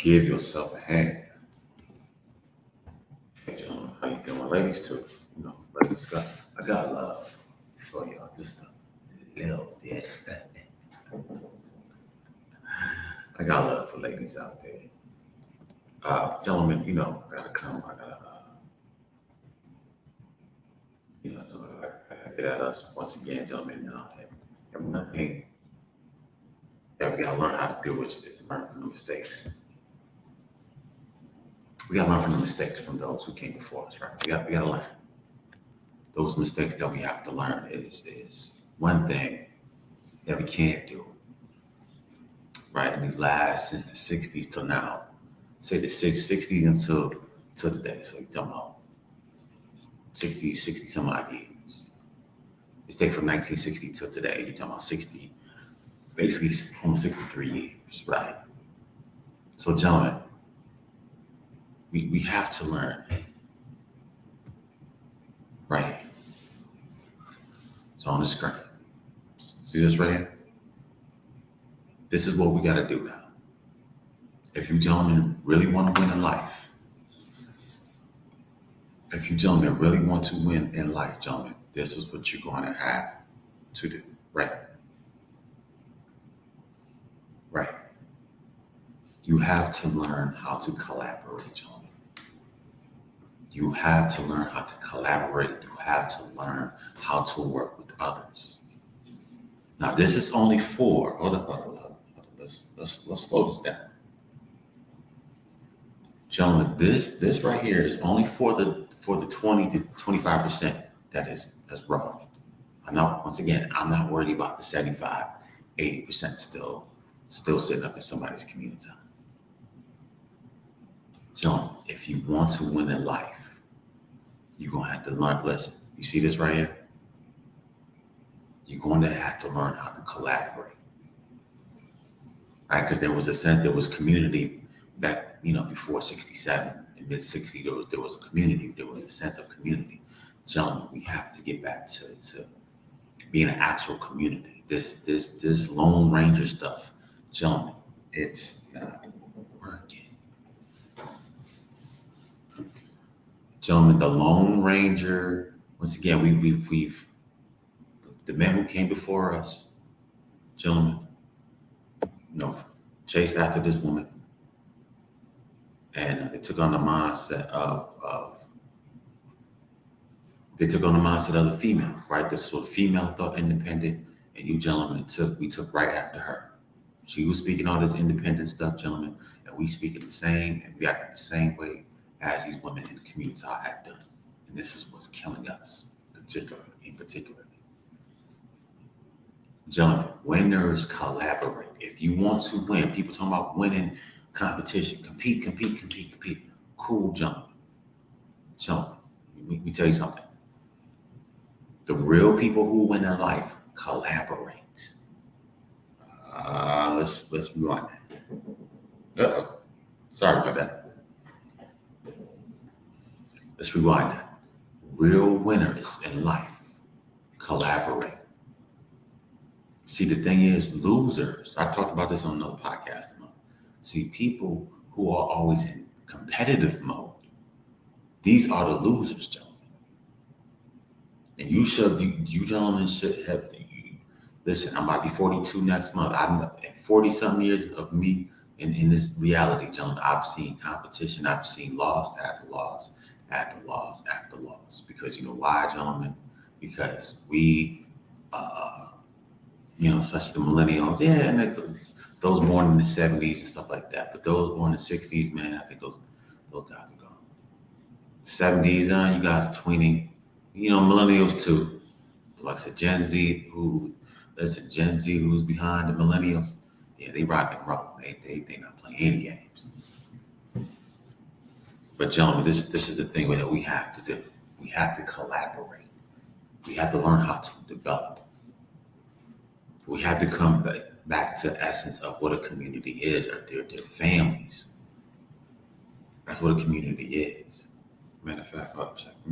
give yourself a hand. Hey, gentlemen, how you doing? Ladies too. Ladies I got love for y'all. Just a little bit. I got love for ladies out there. Gentlemen, I gotta come. I gotta, get at us once again, gentlemen. And one thing that we gotta learn how to do is learn from the mistakes. We gotta learn from the mistakes from those who came before us, right? We gotta learn. Those mistakes that we have to learn is one thing that we can't do, right? In these last, since the 60s till now, say the 60s until today. So you're talking about 60 some odd years. Let's take from 1960 till today, you're talking about 60, basically almost 63 years, right? So gentlemen, we have to learn, right? So on the screen, see this right here? This is what we gotta do now. If you gentlemen really want to win in life, if you gentlemen really want to win in life, gentlemen, this is what you're going to have to do, right? Right. You have to learn how to collaborate, gentlemen. You have to learn how to collaborate. You have to learn how to work with others. Now, this is only for, hold up. Let's slow this down. Gentlemen, this right here is only for the 20 to 25% that's wrong. I'm not worried about the 75, 80% still sitting up in somebody's community. Gentlemen, if you want to win in life, you're gonna have to learn. Listen, you see this right here? You're going to have to learn how to collaborate. Right? Because there was community back, before 67, in mid 60s, there was a community, there was a sense of community. Gentlemen, we have to get back to being an actual community. This Lone Ranger stuff, gentlemen, it's not working. Gentlemen, the Lone Ranger, once again, we've the men who came before us, gentlemen, chased after this woman, and they took on the mindset of the female, right? This was female thought independent, and you gentlemen we took right after her. She was speaking all this independent stuff, gentlemen, and we speak it the same and react the same way as these women in the community have done. And this is what's killing us, in particular. Gentlemen, winners collaborate. If you want to win, people talking about winning competition, compete. Cool, gentlemen. Gentlemen, let me tell you something. The real people who win in life collaborate. Let's rewind that. Uh-oh. Sorry about that. Let's rewind that. Real winners in life collaborate. See, the thing is, losers, I talked about this on another podcast. See, people who are always in competitive mode, these are the losers, gentlemen. And you gentlemen should have, listen, I might be 42 next month. I'm 40 some years of me in this reality, gentlemen. I've seen competition. I've seen loss after loss after loss after loss. Because you know why, gentlemen? Because we, especially the millennials, and those born in the 70s and stuff like that. But those born in the 60s, man, I think those guys are gone. 70s, you guys are tweening. Millennials too. Like I said, Gen Z who's behind the millennials, yeah, they rock and roll. They not playing any games. But gentlemen, this is the thing that we have to do. We have to collaborate. We have to learn how to develop. We have to come back to the essence of what a community is, or their families. That's what a community is. Matter of fact, hold up a second. Let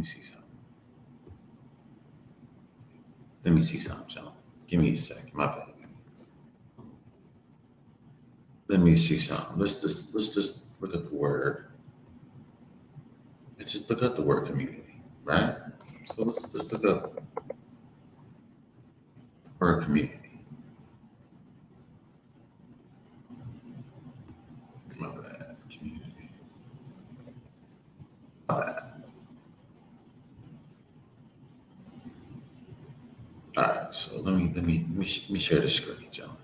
me see something, gentlemen. Give me a second. My bad. Let me see something. Let's just look at the word. Let's just look at the word community, right? So let's just look up word community. My bad. Community. My bad. All right. So let me share the screen, gentlemen.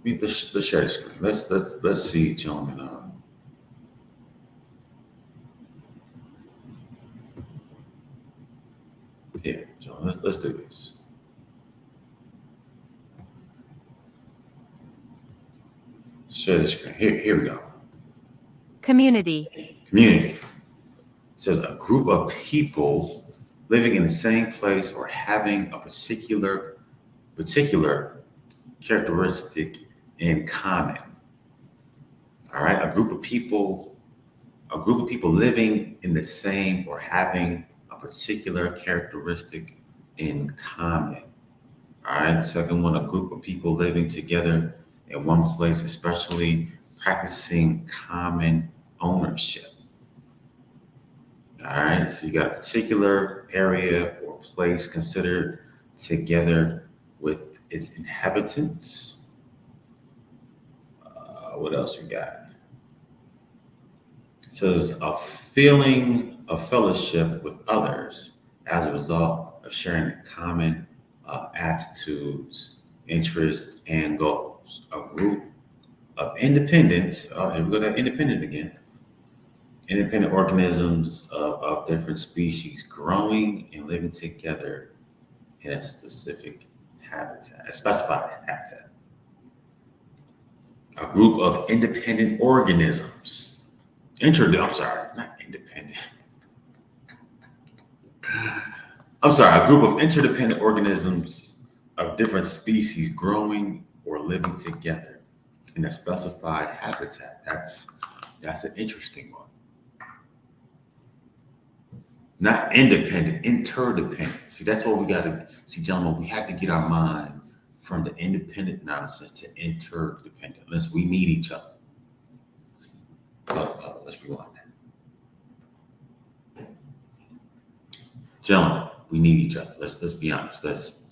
Let's share the screen. Let's see, gentlemen. Yeah, gentlemen. Let's do this. Share the screen. Here we go. Community. Community. It says a group of people living in the same place or having a particular characteristic in common. All right, a group of people living in the same or having a particular characteristic in common. All right, second one, a group of people living together in one place, especially practicing common ownership. All right, so you got a particular area or place considered together with its inhabitants. What else we got? It says a feeling of fellowship with others as a result of sharing common attitudes, interests, and goals. A group of independent, here we go to independent again, independent organisms of different species growing and living together in a specific habitat, a specified habitat. A group of independent organisms. I'm sorry, not independent. I'm sorry, a group of interdependent organisms of different species growing or living together in a specified habitat. That's an interesting one. Not independent, interdependent. See, that's what we got to see, gentlemen. We have to get our mind from the independent nonsense to interdependent. Unless we need each other. Let's rewind that. Gentlemen, we need each other. Let's be honest. Let's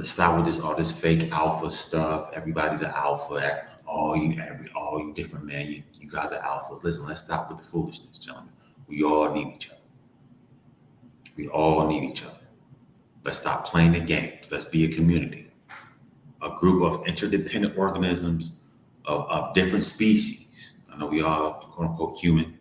stop with all this fake alpha stuff. Everybody's an alpha. All you different men. You guys are alphas. Listen, let's stop with the foolishness, gentlemen. We all need each other. We all need each other. Let's stop playing the games. Let's be a community, a group of interdependent organisms of different species. I know we all, quote unquote, human,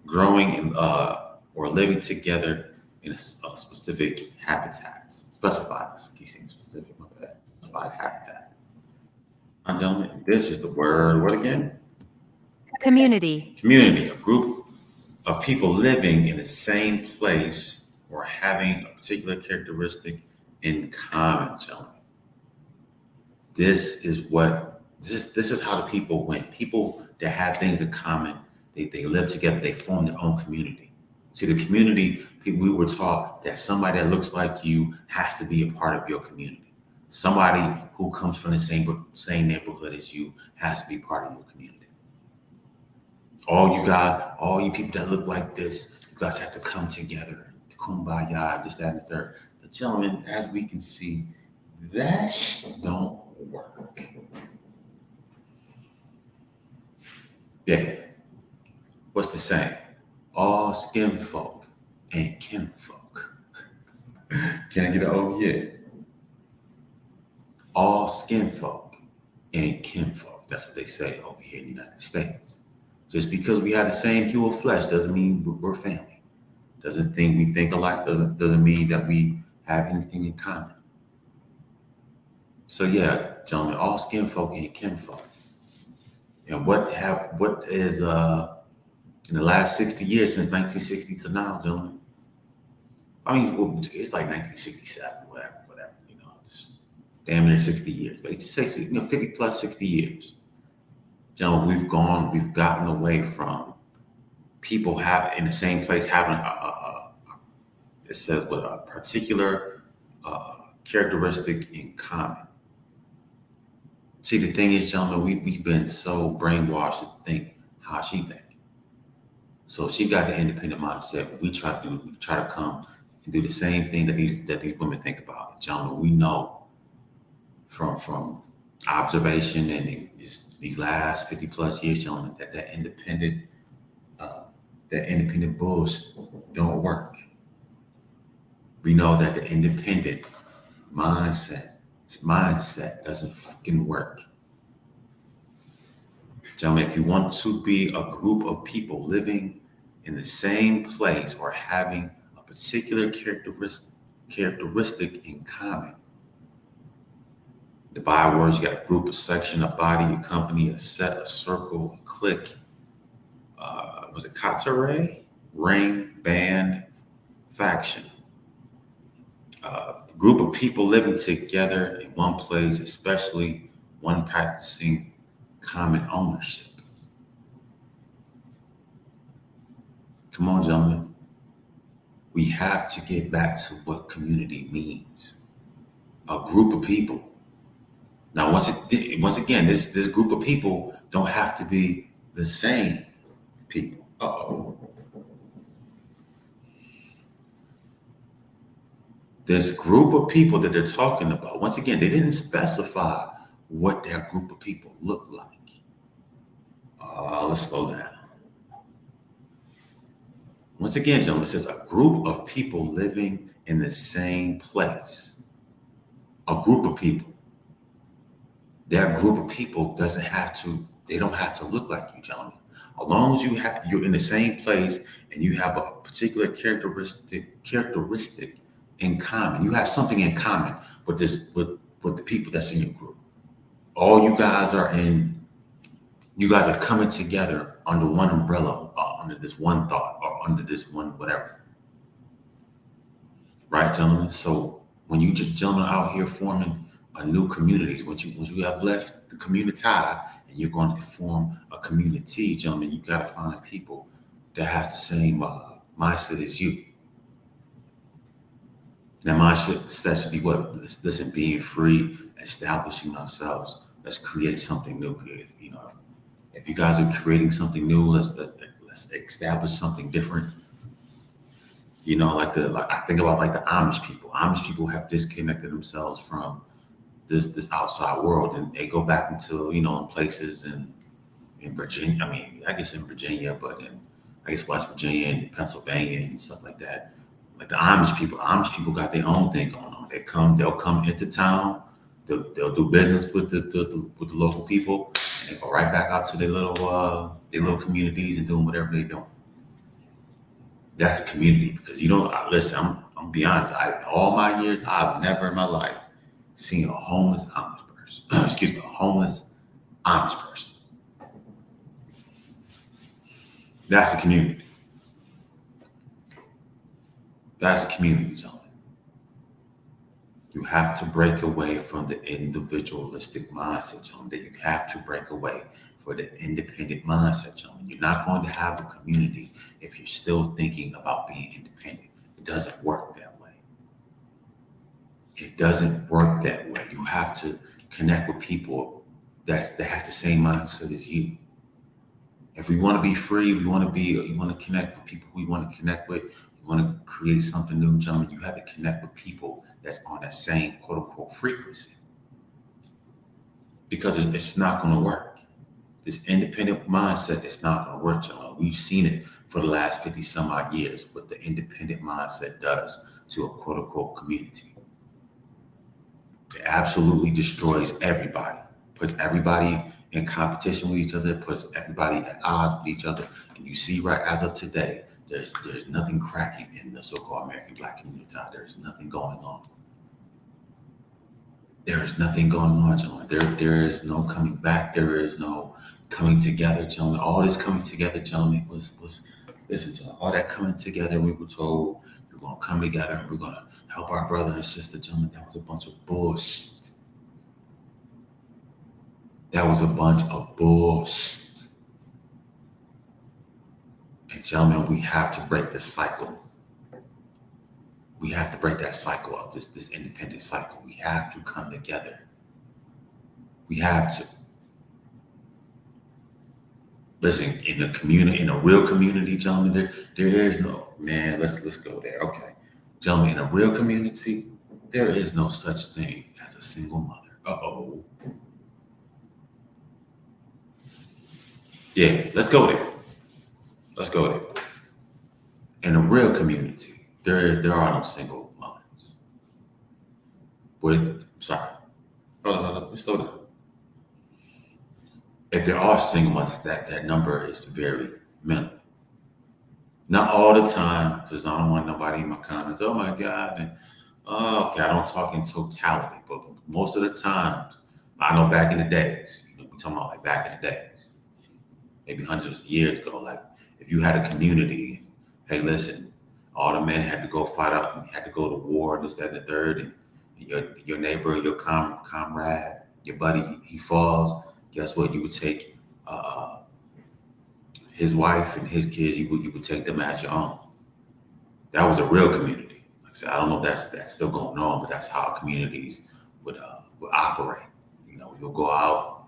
growing or living together in a specific habitat. Specified, keep saying specific, my bad. Specified habitat. And gentlemen, this is the word, what again? Community. Community, a group of people living in the same place or having a particular characteristic in common, gentlemen. This is how the people win. People that have things in common, they live together, they form their own community. See, the community, people, we were taught that somebody that looks like you has to be a part of your community. Somebody who comes from the same neighborhood as you has to be part of your community. All you people that look like this, you guys have to come together. Kumbaya, this, that, and the third. But gentlemen, as we can see, that don't work. Yeah. What's the saying? All skin folk ain't kinfolk. Can I get an oh yeah? All skin folk ain't kinfolk. That's what they say over here in the United States. Just because we have the same hue of flesh doesn't mean we're family. Doesn't think we think alike. Doesn't mean that we have anything in common. So yeah, gentlemen, all skin folk ain't kinfolk. And what is in the last 60 years since 1960 to now, gentlemen? I mean, well, it's like 1967, whatever, just damn near 60 years. But it's say 50 plus 60 years. Gentlemen, we've gotten away from people have in the same place having it says what a particular characteristic in common. See, the thing is, gentlemen, we've been so brainwashed to think how she think. So she got the independent mindset. We try to come and do the same thing that these women think about. Gentlemen, we know from observation and these last 50 plus years, gentlemen, that independent bulls don't work. We know that the independent mindset doesn't fucking work. Gentlemen, if you want to be a group of people living in the same place or having a particular characteristic in common, the bywords, you got a group, a section, a body, a company, a set, a circle, a clique. Was it Katare? Ring, band, faction. Group of people living together in one place, especially one practicing common ownership. Come on, gentlemen. We have to get back to what community means. A group of people. Now, once again, this group of people don't have to be the same people. Uh-oh. This group of people that they're talking about, once again, they didn't specify what their group of people look like. Let's slow down. Once again, gentlemen, it says a group of people living in the same place. A group of people. That group of people they don't have to look like you, gentlemen. As long as you're in the same place and you have a particular characteristic in common, you have something in common with the people that's in your group. All you guys are coming together under one umbrella, under this one thought, or under this one whatever. Right, gentlemen? So when you gentlemen out here forming a new communities, once you have left the community and you're going to form a community, gentlemen, you got to find people that has the same mindset as you. Now, mindset should be what? Listen, being free, establishing ourselves. Let's create something new. You know, if you guys are creating something new, let's establish something different. You know, I think about like the Amish people. Amish people have disconnected themselves from this outside world, and they go back into in places in Virginia. I mean, I guess in Virginia, but in I guess West Virginia and Pennsylvania and stuff like that. Like the Amish people got their own thing going on. They'll come into town. They'll do business with the local people, and they go right back out to their little communities and doing whatever they're doing. That's a community because you don't listen. I'm gonna be honest. All my years, I've never in my life seen a homeless Amish person. Excuse me, a homeless Amish person. That's a community. That's a community, gentlemen. You have to break away from the individualistic mindset, gentlemen. That you have to break away for the independent mindset, gentlemen. You're not going to have a community if you're still thinking about being independent. It doesn't work that way. It doesn't work that way. You have to connect with people that have the same mindset as you. If we want to be free, you want to connect with people we want to connect with, you want to create something new, gentlemen, you have to connect with people that's on that same quote unquote frequency. Because it's not going to work. This independent mindset is not going to work, gentlemen. We've seen it for the last 50 some odd years, what the independent mindset does to a quote unquote community. It absolutely destroys everybody, puts everybody in competition with each other, puts everybody at odds with each other. And you see right as of today, there's nothing cracking in the so-called American Black community. There's nothing going on. There is nothing going on, gentlemen. There is no coming back. There is no coming together, gentlemen. All this coming together, gentlemen, was listen, gentlemen, all that coming together, we were told we're going to come together and we're going to help our brother and sister, gentlemen. That was a bunch of bullshit. That was a bunch of bullshit. And gentlemen, we have to break the cycle. We have to break that cycle of this independent cycle. We have to come together. We have to. Listen, in the community, in a real community, gentlemen, there is no man. Let's go there. Okay, gentlemen, in a real community, there is no such thing as a single mother. Uh-oh. Yeah, let's go there. Let's go there. In a real community, there are no single mothers. Sorry. Hold on. Let's slow down. If there are single mothers, that number is very minimal. Not all the time, because I don't want nobody in my comments, oh my God. And, oh, okay, I don't talk in totality, but most of the times, I know back in the days, we're talking about like back in the days, maybe hundreds of years ago, like if you had a community, hey, listen, all the men had to go fight out and had to go to war, this, that, and the third, and your neighbor, your comrade, your buddy, he falls. Guess what? You would take his wife and his kids. You would take them as your own. That was a real community. Like I said, I don't know if that's still going on, but that's how communities would operate. You'll go out,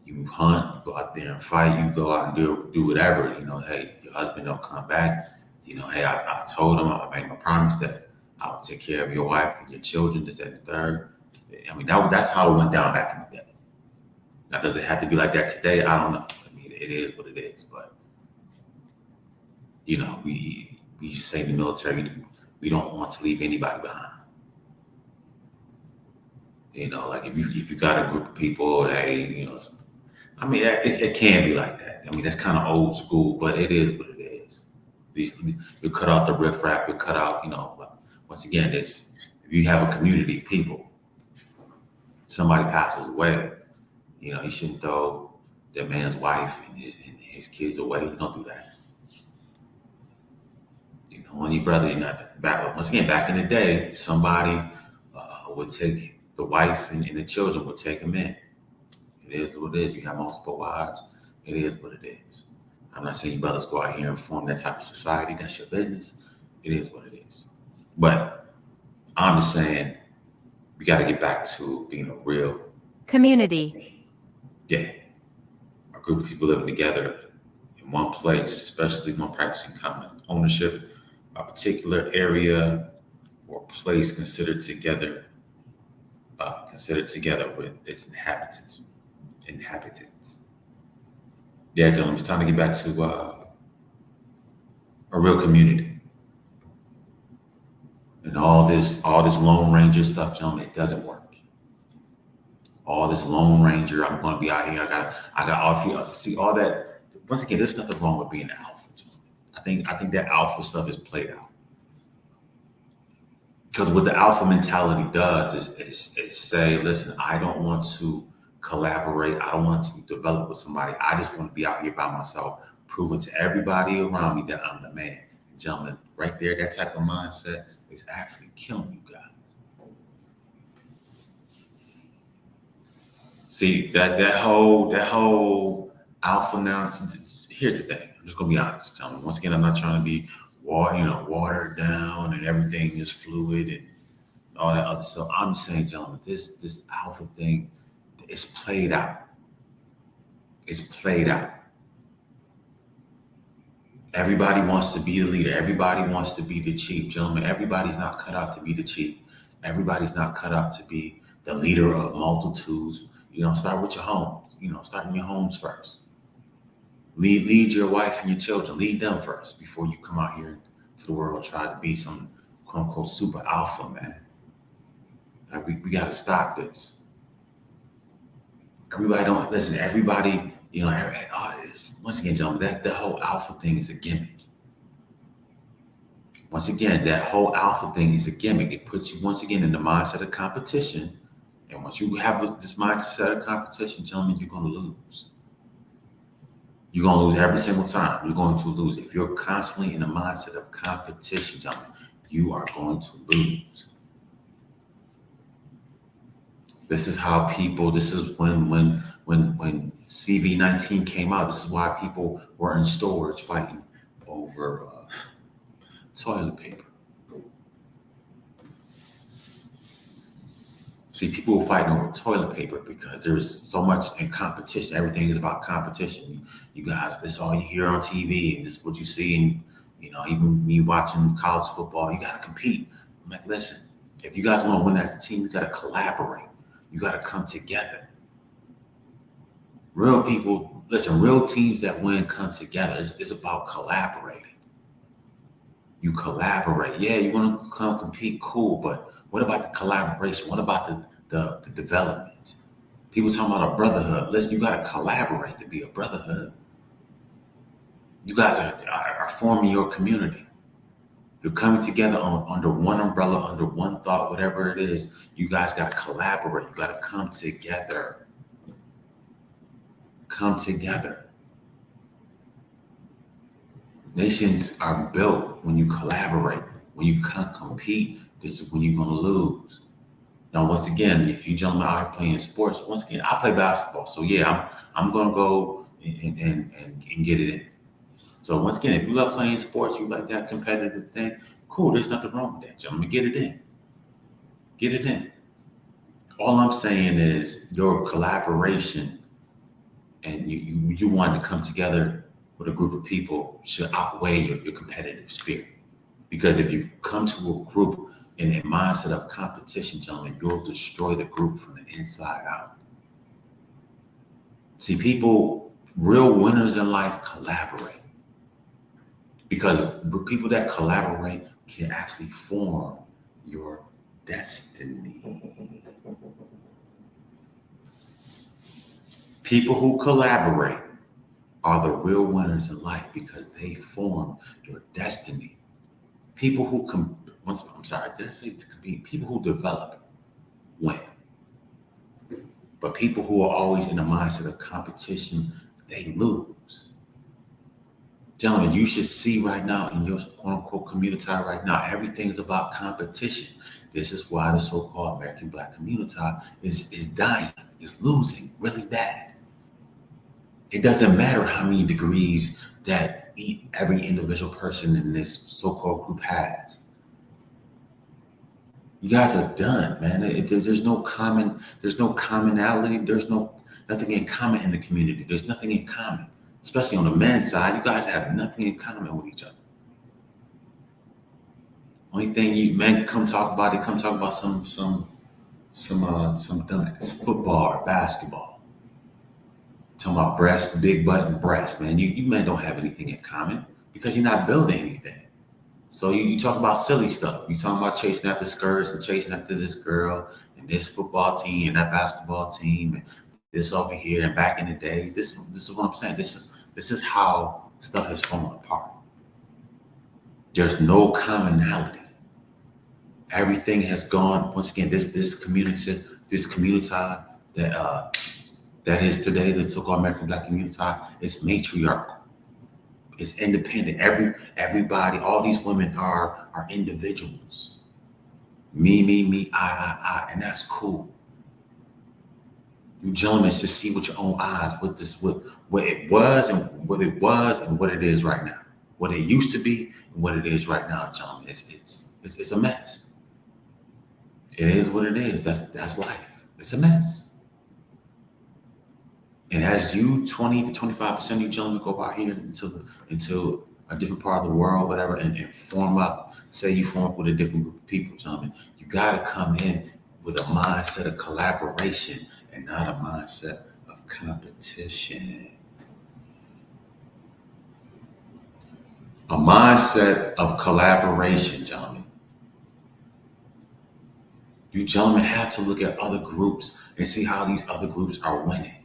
you hunt, you go out there and fight, you go out and do whatever. Hey, your husband don't come back. Hey, I told him, I made him a promise that I would take care of your wife and your children, this, that, and the third. I mean, that's how it went down back in the day. Now, does it have to be like that today? I don't know. I mean, it is what it is. But, we say in the military, we don't want to leave anybody behind. Like if you got a group of people, hey, I mean, it can be like that. I mean, that's kind of old school, but it is what it is. You cut out the riffraff, you cut out, once again, if you have a community of people, somebody passes away, you shouldn't throw that man's wife and his kids away. You don't do that. When your brother, once again, back in the day, somebody would take the wife and the children would take them in. It is what it is. You have multiple wives. It is what it is. I'm not saying you brothers go out here and form that type of society. That's your business. It is what it is. But I'm just saying we got to get back to being a real community. Yeah. A group of people living together in one place, especially when practicing common ownership, a particular area or place considered together with its inhabitants. Yeah, gentlemen, it's time to get back to a real community. And all this Lone Ranger stuff, gentlemen, it doesn't work. All this Lone Ranger, I'm going to be out here. I got all see all that. Once again, there's nothing wrong with being an alpha. Gentlemen. I think that alpha stuff is played out. Because what the alpha mentality does is say, listen, I don't want to collaborate. I don't want to develop with somebody. I just want to be out here by myself, proving to everybody around me that I'm the man. And gentlemen, right there, that type of mindset is actually killing you guys. See, that whole alpha now, here's the thing. I'm just going to be honest, gentlemen. Once again, I'm not trying to be watered down and everything is fluid and all that other stuff. I'm saying, gentlemen, this alpha thing is played out. It's played out. Everybody wants to be a leader. Everybody wants to be the chief, gentlemen. Everybody's not cut out to be the chief. Everybody's not cut out to be the leader of multitudes. Start with your homes. Start in your homes first. Lead your wife and your children. Lead them first before you come out here to the world and try to be some quote unquote super alpha, man. Like we got to stop this. Everybody don't listen. Everybody, once again, gentlemen, that whole alpha thing is a gimmick. Once again, that whole alpha thing is a gimmick. It puts you once again in the mindset of competition. And once you have this mindset of competition, gentlemen, you're going to lose. You're going to lose every single time. You're going to lose. If you're constantly in the mindset of competition, gentlemen, you are going to lose. This is how people, this is when CV-19 came out, this is why people were in stores fighting over toilet paper. See, people are fighting over toilet paper because there's so much in competition. Everything is about competition. You guys, this is all you hear on TV, and this is what you see. And even me watching college football, you got to compete. I'm like, listen, if you guys want to win as a team, you got to collaborate. You got to come together. Real people, listen, real teams that win come together. It's about collaborating. You collaborate. Yeah, you want to come compete, cool, but what about the collaboration? What about the development? People talking about a brotherhood. Listen, you got to collaborate to be a brotherhood. You guys are forming your community. You're coming together under one umbrella, under one thought, whatever it is. You guys got to collaborate. You got to come together. Come together. Nations are built when you collaborate. When you can't compete, this is when you're going to lose. Now, once again, if you gentlemen are playing sports, once again, I play basketball. So yeah, I'm going to go and get it in. So once again, if you love playing sports, you like that competitive thing, cool. There's nothing wrong with that, gentlemen. Get it in. Get it in. All I'm saying is your collaboration and you wanting to come together with a group of people should outweigh your competitive spirit. Because if you come to a group in a mindset of competition, gentlemen, you'll destroy the group from the inside out. See, real winners in life collaborate. Because people that collaborate can actually form your destiny. People who collaborate are the real winners in life because they form your destiny. People who people who develop win. But people who are always in the mindset of competition, they lose. Gentlemen, you should see right now in your quote unquote community right now, everything is about competition. This is why the so-called American Black community is dying, is losing really bad. It doesn't matter how many degrees that every individual person in this so-called group has. You guys are done, man. There's no commonality. There's nothing in common in the community. There's nothing in common, especially on the men's side. You guys have nothing in common with each other. Only thing you men come talk about, they come talk about some dunks, football or basketball. Talking about breasts, big butt and breasts, man. You men don't have anything in common because you're not building anything. So you talk about silly stuff. You talking about chasing after skirts and chasing after this girl and this football team and that basketball team and this over here and back in the days. This is what I'm saying. This is how stuff has fallen apart. There's no commonality. Everything has gone. Once again, this community that is today the so-called American Black community is matriarchal. It's independent. Everybody, all these women are individuals. Me, I, and that's cool. You gentlemen should see with your own eyes what it was and what it is right now. What it used to be and what it is right now, gentlemen. It's a mess. It is what it is. That's life. It's a mess. And as you 20 to 25% of you gentlemen go out here into a different part of the world, whatever, and form up, say you form up with a different group of people, gentlemen, you got to come in with a mindset of collaboration and not a mindset of competition. A mindset of collaboration, gentlemen. You gentlemen have to look at other groups and see how these other groups are winning.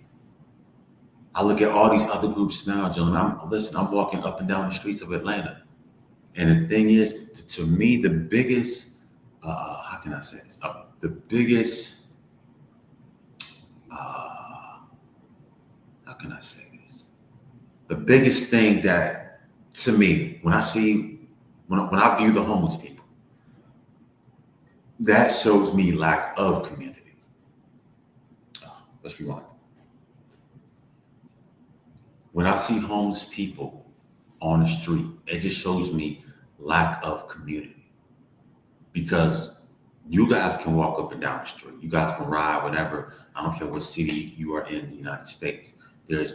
I look at all these other groups now, gentlemen. I'm walking up and down the streets of Atlanta. And the thing is, to me, the biggest, how can I say this? The biggest, how can I say this? The biggest thing that, to me, when I view the homeless people, that shows me lack of community. Let's rewind. When I see homeless people on the street, it just shows me lack of community. Because You guys can walk up and down the street. You guys can ride whatever. I don't care what city you are in the United States. There's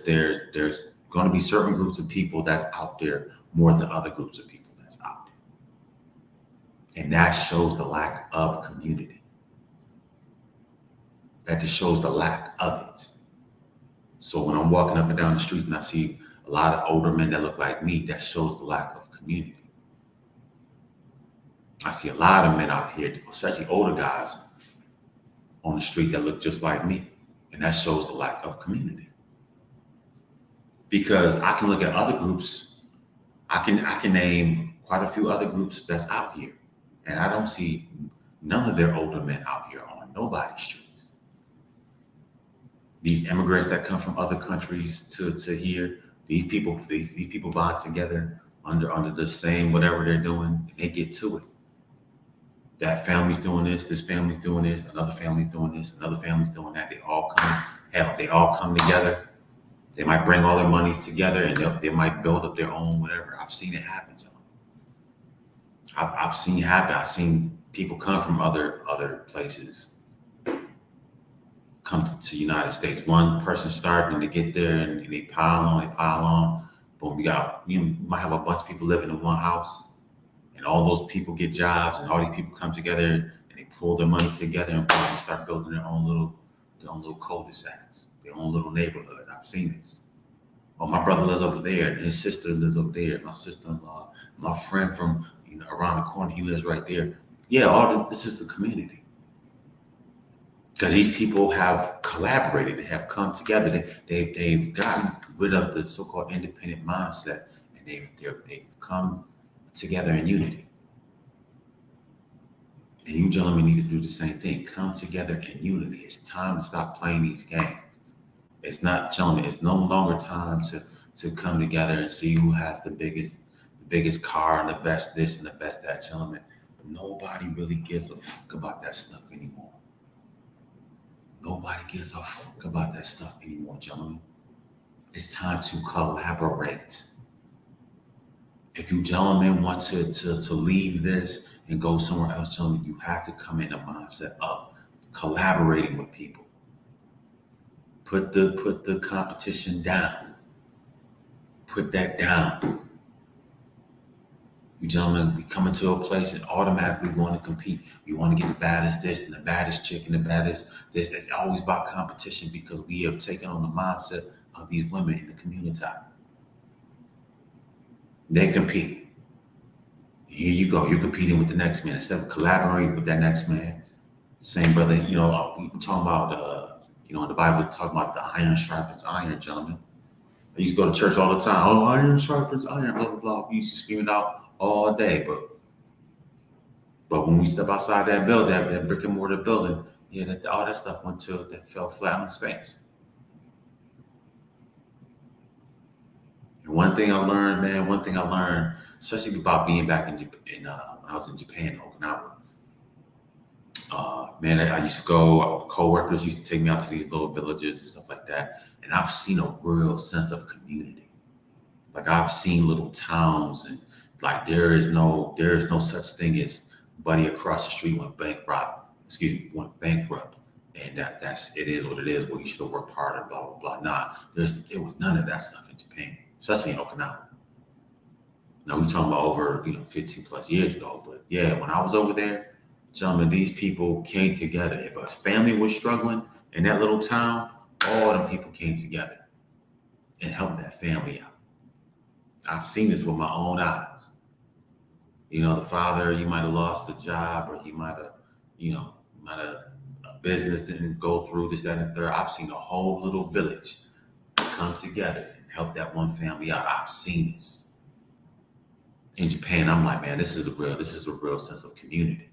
going to be certain groups of people that's out there more than other groups of people that's out there, and that shows the lack of community. That just shows the lack of it. So when I'm walking up and down the street and I see a lot of older men that look like me, that shows the lack of community. I see a lot of men out here, especially older guys, on the street that look just like me. And that shows the lack of community. Because I can look at other groups, I can name quite a few other groups that's out here. And I don't see none of their older men out here on nobody's streets. These immigrants that come from other countries to here, these people bond together under the same whatever they're doing, and they get to it. That family's doing this family's doing this, another family's doing this, another family's doing that. They all come together. They might bring all their monies together and they might build up their own whatever. I've seen it happen, John. I've seen it happen. I've seen people come from other places come to United States. One person starting to get there and they pile on. Boom, you might have a bunch of people living in one house. And all those people get jobs, and all these people come together, and they pull their money together and start building their own little cul-de-sacs, their own little neighborhoods. I've seen this. Oh, my brother lives over there, and his sister lives over there. My sister-in-law, my friend from around the corner, he lives right there. Yeah, all this is the community, because these people have collaborated, they have come together, they've gotten rid of the so-called independent mindset, and they've come together in unity. And you gentlemen need to do the same thing. Come together in unity. It's time to stop playing these games. It's not, gentlemen, it's no longer time to come together and see who has the biggest car and the best this and the best that, gentlemen. Nobody really gives a fuck about that stuff anymore. Nobody gives a fuck about that stuff anymore, gentlemen. It's time to collaborate. If you gentlemen want to leave this and go somewhere else, gentlemen, you have to come in a mindset of collaborating with people. Put the competition down. Put that down. You gentlemen, we come into a place and automatically want to compete. We want to get the baddest this and the baddest chick and the baddest this. It's always about competition because we have taken on the mindset of these women in the community. They compete. Here you go. You're competing with the next man instead of collaborating with that next man. Same brother. We talking about in the Bible, talking about the iron sharpens iron, gentlemen. I used to go to church all the time. Oh, iron sharpens iron, blah blah blah. We used to scream it out all day, but when we step outside that building, that brick and mortar building, all that stuff that fell flat on its face. And one thing I learned, especially about being back in when I was in Japan, Okinawa. I used to go, co-workers used to take me out to these little villages and stuff like that. And I've seen a real sense of community. Like I've seen little towns and like there is no such thing as buddy across the street went bankrupt. And it is what it is. Well, you should have worked harder, blah, blah, blah. Nah, there was none of that stuff in Japan, especially in Okinawa. Now we're talking about over 15 plus years ago. But yeah, when I was over there, gentlemen, these people came together. If a family was struggling in that little town, all them people came together and helped that family out. I've seen this with my own eyes. The father, he might have lost a job, or he might have, a business didn't go through this, that, and the third. I've seen a whole little village come together and help that one family out. I've seen this. In Japan, I'm like, man, this is a real sense of community.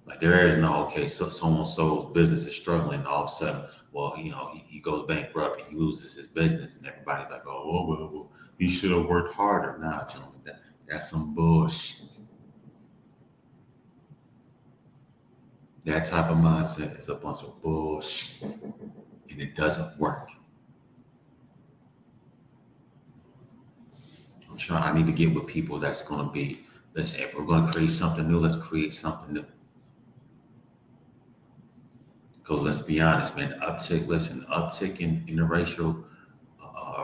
Like there is no, okay, so so's business is struggling, and all of a sudden, well, he goes bankrupt and he loses his business, and everybody's like, oh, well, he should have worked harder. Nah, gentlemen, that's some bullshit. That type of mindset is a bunch of bullshit, and it doesn't work. I need to get with people that's going to be Listen, if we're going to create something new, let's create something new. Because let's be honest, man, uptick in interracial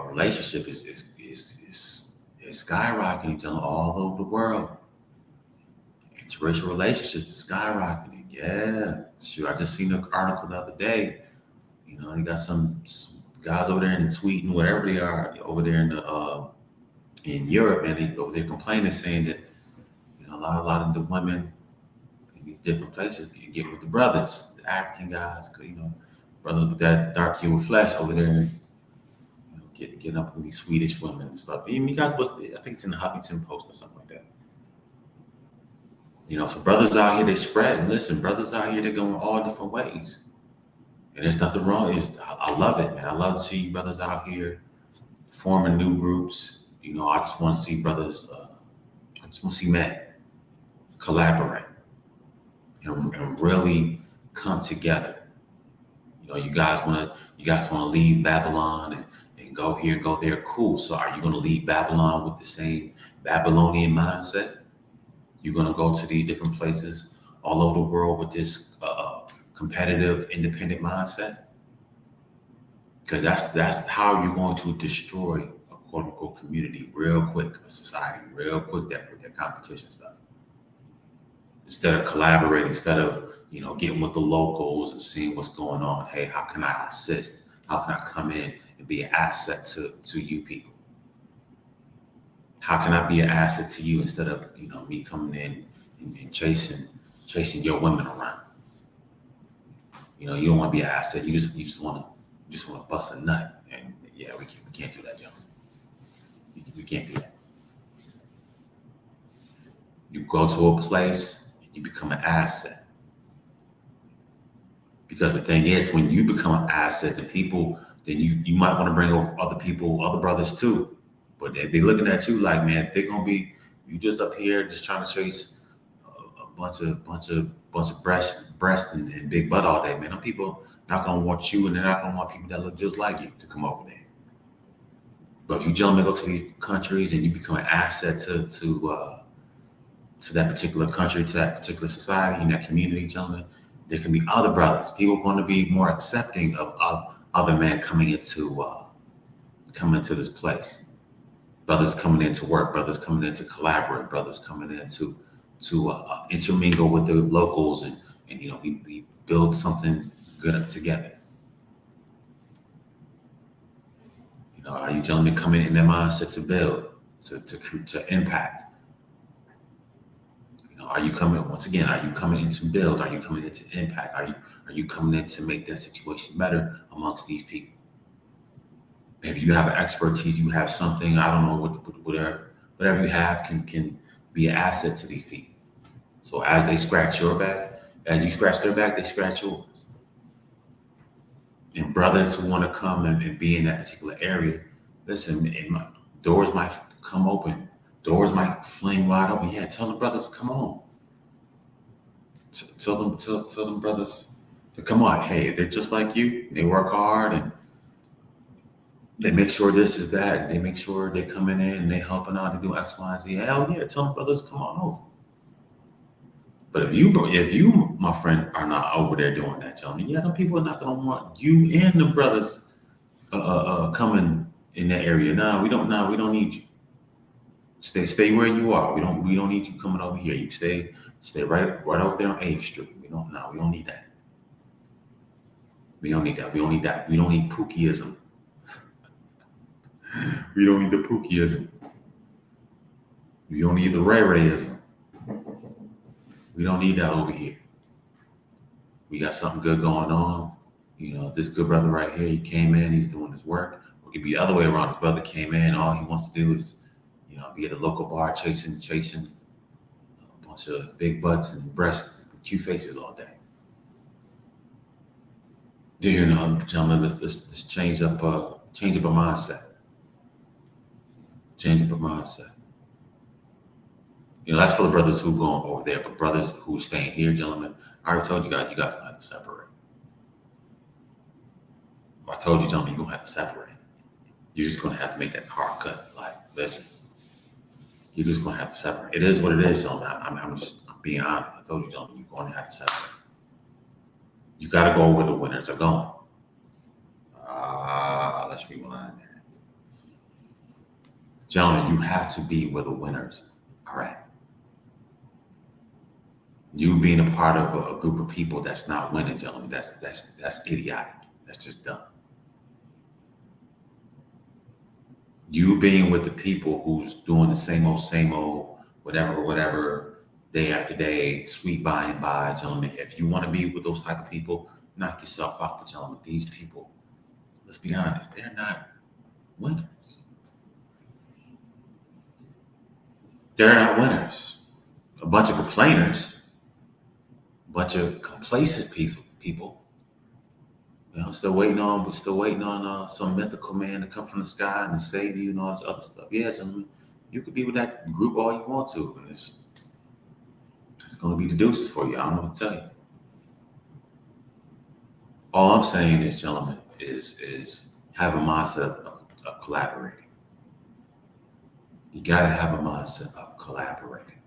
relationship is skyrocketing all over the world. Interracial relationships is skyrocketing. Yeah, sure. I just seen an article the other day. You know, you got some guys over there in Sweden, wherever they are, over there in Europe, and they over there complaining, saying that a lot of the women in these different places you get with the brothers, the African guys, brothers with that dark human flesh over there, getting up with these Swedish women and stuff. Even you guys look, I think it's in the Huffington Post or something like that. So brothers out here, they spread. And listen, brothers out here, they're going all different ways. And there's nothing wrong. I love it, man. I love to see brothers out here forming new groups. I just want to see brothers, I just want to see men collaborate and really come together. You guys want to leave Babylon and go here, go there. Cool. So are you going to leave Babylon with the same Babylonian mindset? You're going to go to these different places all over the world with this competitive, independent mindset? Because that's how you're going to destroy a quote unquote community real quick, a society real quick, that competition stuff. Instead of collaborating, instead of getting with the locals and seeing what's going on. Hey, how can I assist? How can I come in and be an asset to you people? How can I be an asset to you instead of me coming in and chasing your women around? You don't want to be an asset. You just want to bust a nut. And yeah, we can't do that, gentlemen. We can't do that. You go to a place, you become an asset. Because the thing is, when you become an asset to people, then you might want to bring over other people, other brothers too. But they're looking at you like, man, they're gonna be you just up here just trying to chase a bunch of breast and big butt all day, man. Them people not gonna want you, and they're not gonna want people that look just like you to come over there. But if you gentlemen go to these countries and you become an asset to that particular country, to that particular society, in that community, gentlemen, there can be other brothers. People want to be more accepting of other men coming into this place. Brothers coming in to work, brothers coming in to collaborate, brothers coming in to intermingle with the locals, and we build something good together. Are you gentlemen coming in their mindset to build, to impact? Are you coming in to build? Are you coming in to impact? Are you coming in to make that situation better amongst these people? Maybe you have expertise, you have something, I don't know, whatever you have can be an asset to these people. So as they scratch your back, as you scratch their back, they scratch yours. And brothers who want to come and be in that particular area, listen, doors might come open. Doors might fling wide open. Yeah, tell the brothers, come on. Tell them brothers to come on. Hey, they're just like you. They work hard and they make sure this is that. They make sure they're coming in and they're helping out to do X, Y, and Z. Hell yeah, tell them brothers, come on over. But if you, my friend, are not over there doing that, gentlemen, them people are not gonna want you and the brothers coming in that area. We don't need you. Stay where you are. We don't need you coming over here. You stay right over there on 8th Street. We don't need that. We don't need that. We don't need that. We don't need Pookieism. We don't need the Pookieism. We don't need the Ray Rayism. We don't need that over here. We got something good going on. This good brother right here, he came in, he's doing his work. Or it could be the other way around. His brother came in, all he wants to do is be at a local bar chasing a bunch of big butts and breasts, cute faces all day. Gentlemen, let's change up a mindset. Change up a mindset. That's for the brothers who going over there, but brothers who staying here, gentlemen, I already told you guys gonna have to separate. I told you, gentlemen, you're gonna have to separate. You're just gonna have to make that hard cut. Like, listen, You're just gonna have to separate. It is what it is, gentlemen. I'm being honest. I told you, gentlemen, you're going to have to separate. You got to go where the winners are going. Let's rewind. Gentlemen, you have to be where the winners are at. You being a part of a group of people that's not winning, gentlemen, that's idiotic. That's just dumb. You being with the people who's doing the same old, whatever, day after day, sweet by and by, gentlemen. If you want to be with those type of people, knock yourself out. But gentlemen, these people, let's be honest, they're not winners. They're not winners. A bunch of complainers, a bunch of complacent people. You know, we're still waiting on some mythical man to come from the sky and save you and all this other stuff. Yeah, gentlemen, you could be with that group all you want to, and it's going to be the deuces for you. I don't know what to tell you. All I'm saying is, gentlemen, is have a mindset of collaborating. You got to have a mindset of collaborating.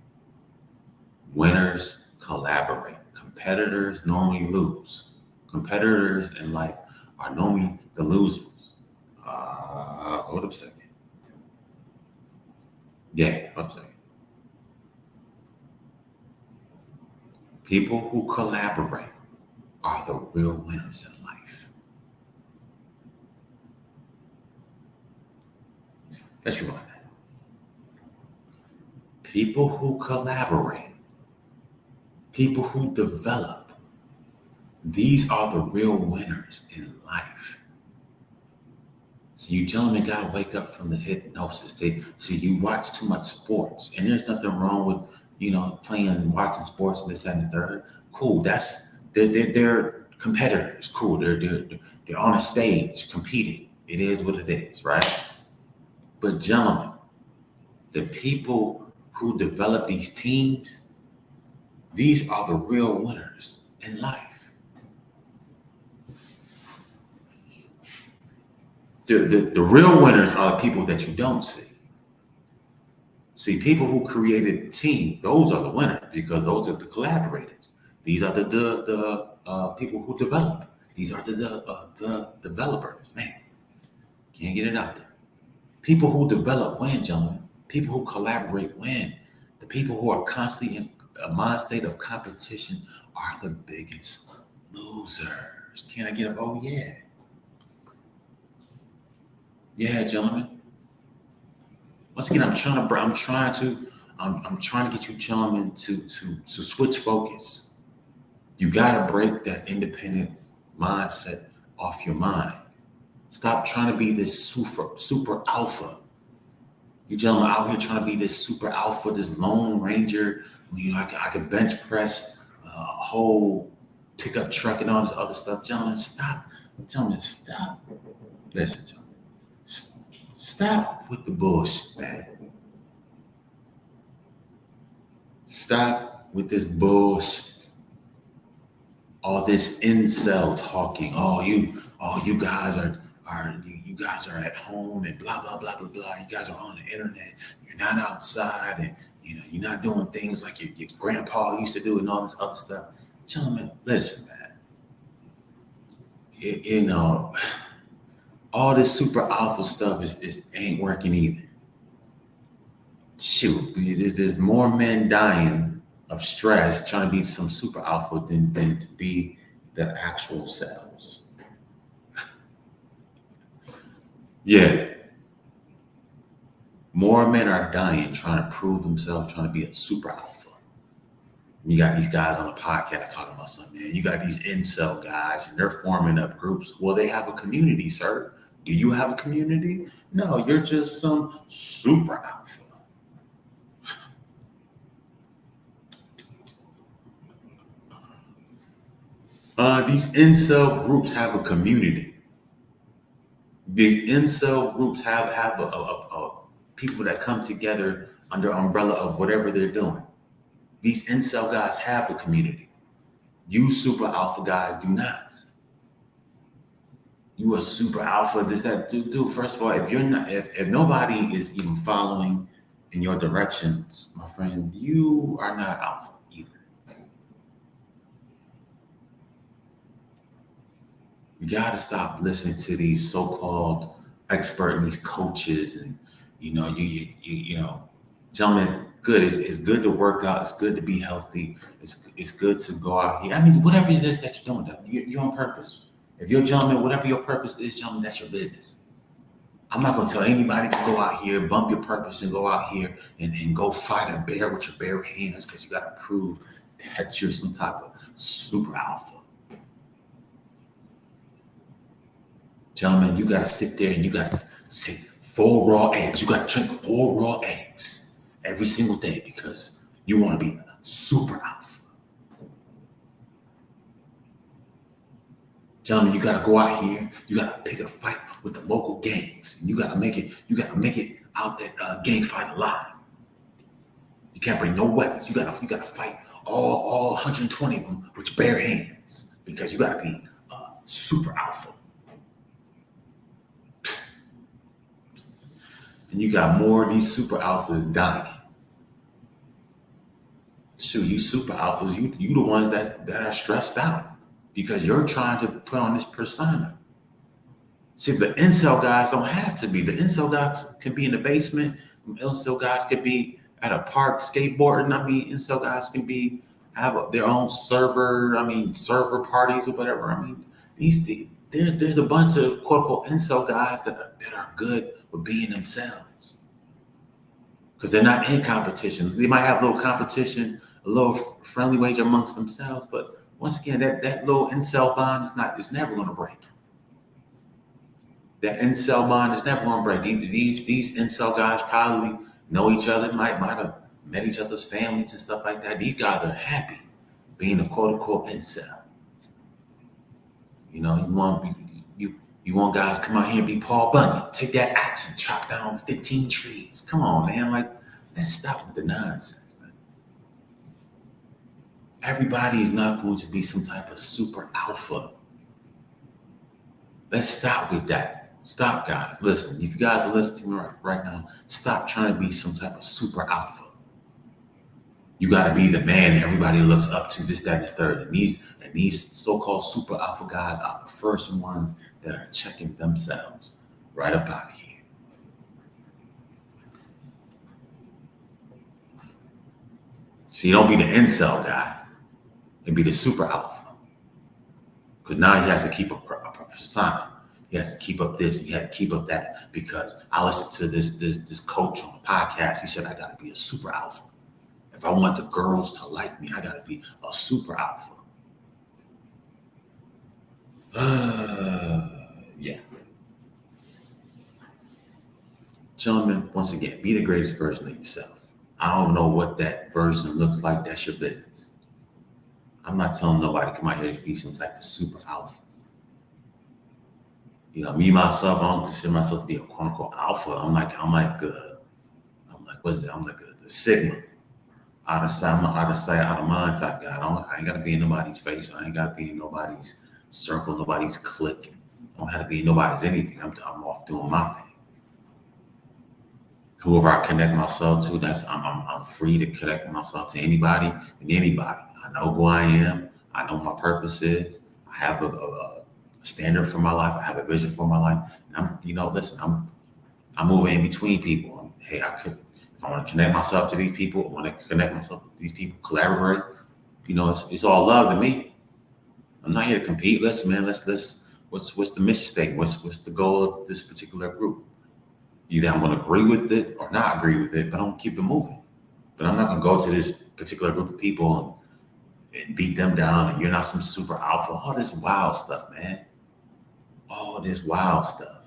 Winners collaborate. Competitors normally lose. Competitors in life are normally the losers. Hold up a second. Yeah, hold up a second. People who collaborate are the real winners in life. Let's rewind that. People who collaborate, people who develop, these are the real winners in life. So you gentlemen got to wake up from the hypnosis. So you watch too much sports, and there's nothing wrong with, playing and watching sports and this, that, and the third. Cool. They're competitors. Cool. They're on a stage competing. It is what it is, right? But gentlemen, the people who develop these teams, these are the real winners in life. The real winners are the people that you don't see. See, people who created the team, those are the winners because those are the collaborators. These are the people who develop. These are the developers. Man, can't get it out there. People who develop win, gentlemen. People who collaborate win. The people who are constantly in a mind state of competition are the biggest losers. Can I get a oh yeah? Yeah, gentlemen. Once again, I'm trying to get you gentlemen to switch focus. You gotta break that independent mindset off your mind. Stop trying to be this super alpha. You gentlemen out here trying to be this super alpha, this lone ranger. I could bench press a whole pickup truck and all this other stuff. Gentlemen, stop. Gentlemen, stop. Listen, gentlemen. Stop with the bullshit, man. Stop with this bullshit. All this incel talking. You guys are at home and blah blah blah blah blah. You guys are on the internet. You're not outside, and you're not doing things like your grandpa used to do and all this other stuff. Gentlemen, listen, man. All this super alpha stuff is ain't working either. Shoot, there's more men dying of stress trying to be some super alpha than to be their actual selves. Yeah. More men are dying trying to prove themselves, trying to be a super alpha. You got these guys on the podcast talking about something, man. You got these incel guys and they're forming up groups. Well, they have a community, sir. Do you have a community? No, you're just some super alpha. These incel groups have a community. These incel groups have a people that come together under umbrella of whatever they're doing. These incel guys have a community. You super alpha guys do not. You a super alpha, this, that, dude. First of all, if you're not, if nobody is even following in your direction, my friend, you are not alpha either. You got to stop listening to these so-called experts and these coaches, and you know, gentlemen. It's good. It's good to work out. It's good to be healthy. It's good to go out here. I mean, whatever it is that you're doing, you're on purpose. If you're a gentleman, whatever your purpose is, gentlemen, that's your business. I'm not going to tell anybody to go out here, bump your purpose, and go out here and go fight a bear with your bare hands because you got to prove that you're some type of super alpha. Gentlemen, you got to sit there and you got to say 4 raw eggs. You got to drink 4 raw eggs every single day because you want to be super alpha. Gentlemen, you got to go out here. You got to pick a fight with the local gangs. And you got to make it. You got to make it out that gang fight alive. You can't bring no weapons. You got to fight all 120 of them with your bare hands because you got to be super alpha. And you got more of these super alphas dying. Shoot, you super alphas, you the ones that are stressed out because you're trying to put on this persona. See, the incel guys don't have to be. The incel guys can be in the basement. Incel guys can be at a park skateboarding. I mean, incel guys can have their own server. I mean, server parties or whatever. I mean, there's a bunch of quote unquote incel guys that are good with being themselves because they're not in competition. They might have a little competition, a little friendly wager amongst themselves, but once again, that little incel bond is never going to break. That incel bond is never going to break. These incel guys probably know each other, might have met each other's families and stuff like that. These guys are happy being a quote unquote incel. You know, you want guys to come out here and be Paul Bunyan, take that axe and chop down 15 trees. Come on, man. Like, let's stop with the nonsense, man. Everybody's not going to be some type of super alpha. Let's stop with that. Stop, guys. Listen, if you guys are listening to me right now, stop trying to be some type of super alpha. You got to be the man everybody looks up to, this, that, and the third. And these so-called super alpha guys are the first ones that are checking themselves right up out of here. So you don't be the incel guy and be the super alpha. Because now he has to keep a persona. He has to keep up this. He has to keep up that. Because I listened to this coach on the podcast. He said, I got to be a super alpha. If I want the girls to like me, I got to be a super alpha. Yeah. Gentlemen, once again, be the greatest version of yourself. I don't know what that version looks like. That's your business. I'm not telling nobody to come out here to be some type of super alpha. You know, me, myself, I don't consider myself to be a quote unquote alpha. I'm like, what's it? I'm like the Sigma. Out of sight, out of mind type guy. I ain't got to be in nobody's face. I ain't got to be in nobody's circle, nobody's clique. I don't have to be in nobody's anything. I'm off doing my thing. Whoever I connect myself to, I'm free to connect myself to anybody and anybody. I know who I am. I know what my purpose is. I have a standard for my life. I have a vision for my life. And I'm moving in between people. If I want to connect myself to these people, I want to connect myself with these people, collaborate. You know, it's all love to me. I'm not here to compete. Listen, man, what's the mission statement? What's the goal of this particular group? Either I'm going to agree with it or not agree with it, but I'm going to keep it moving. But I'm not going to go to this particular group of people and beat them down, and you're not some super alpha. All this wild stuff, man. All this wild stuff.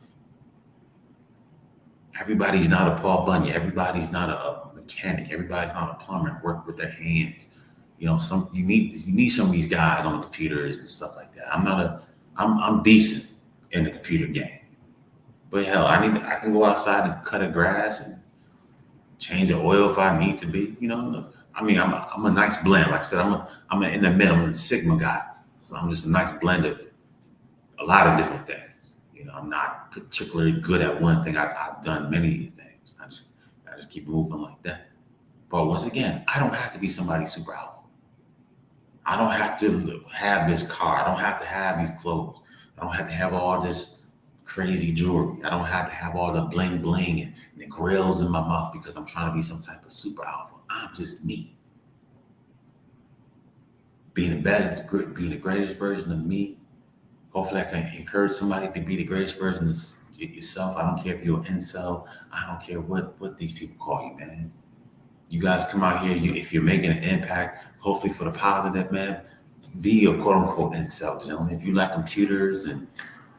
Everybody's not a Paul Bunyan. Everybody's not a mechanic. Everybody's not a plumber and work with their hands. You know, you need some of these guys on the computers and stuff like that. I'm decent in the computer game. But hell, I can go outside and cut a grass and change the oil if I need to be. You know, I mean, I'm a nice blend. Like I said, I'm in the middle. I'm a Sigma guy. So I'm just a nice blend of a lot of different things. You know, I'm not particularly good at one thing. I've done many things. I just keep moving like that. But once again, I don't have to be somebody super alpha. I don't have to have this car. I don't have to have these clothes. I don't have to have all this crazy jewelry. I don't have to have all the bling bling and the grills in my mouth because I'm trying to be some type of super alpha. I'm just me. Being the best, being the greatest version of me. Hopefully I can encourage somebody to be the greatest version of yourself. I don't care if you're an incel. I don't care what these people call you, man. You guys come out here, if you're making an impact, hopefully for the positive, man, be a quote unquote incel, gentlemen. If you like computers and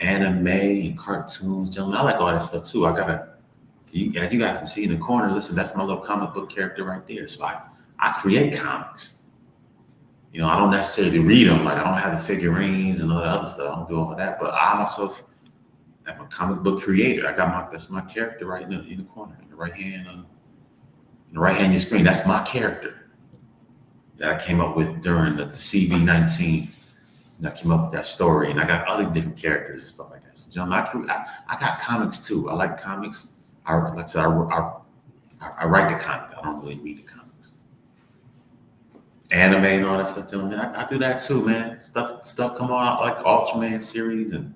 anime and cartoons, gentlemen, I like all that stuff too. As you guys can see in the corner, listen, that's my little comic book character right there. So I create comics. You know, I don't necessarily read them. Like I don't have the figurines and all the other stuff. I don't do all of that. But I myself am a comic book creator. That's my character right in the corner, in the right hand of your screen. That's my character that I came up with during the CV-19. And I came up with that story, and I got other different characters and stuff like that. So, gentlemen, I got comics too. I like comics. Like I said, I write the comic. I don't really read the comics. Anime and all that stuff, gentlemen. I do that too, man. Stuff come out like Ultraman series and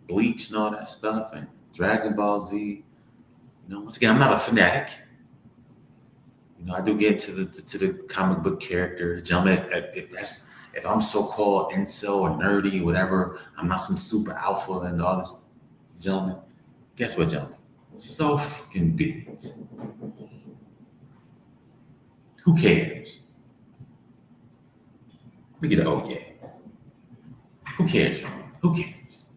Bleach and all that stuff, and Dragon Ball Z. You know, once again, I'm not a fanatic. You know, I do get to the comic book characters, gentlemen. If I'm so-called incel or nerdy, whatever, I'm not some super alpha and all this, gentlemen. Guess what, gentlemen? So fucking be it. Who cares? Let me get an oh yeah. Who cares, gentlemen? Who cares?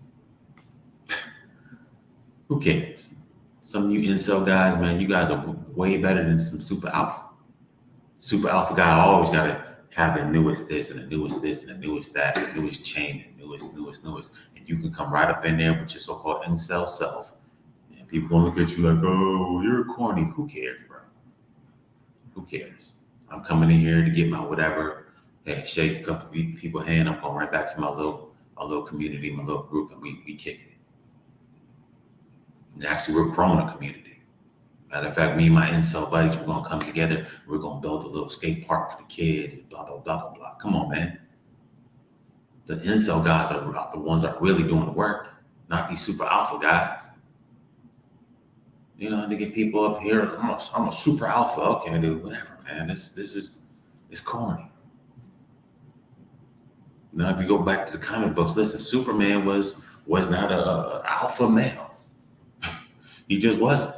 Who cares? Some of you incel guys, man, you guys are way better than some super alpha. Super alpha guy always got to have the newest this and the newest this and the newest that, the newest chain, the newest. And you can come right up in there with your so-called incel self. And people gonna look at you like, oh, well, you're corny. Who cares, bro? Who cares? I'm coming in here to get my whatever. Hey, shake a couple people's hand. I'm going right back to my little community, my little group, and we kicking it. And actually, we're growing a community. Matter of fact, me and my incel buddies, we're gonna come together. We're gonna build a little skate park for the kids and blah blah blah blah blah. Come on, man. The incel guys are the ones that are really doing the work, not these super alpha guys. You know, to get people up here, I'm a super alpha. Okay, dude, whatever, man. This is it's corny. Now, if you go back to the comic books, listen, Superman was not a alpha male. He just wasn't.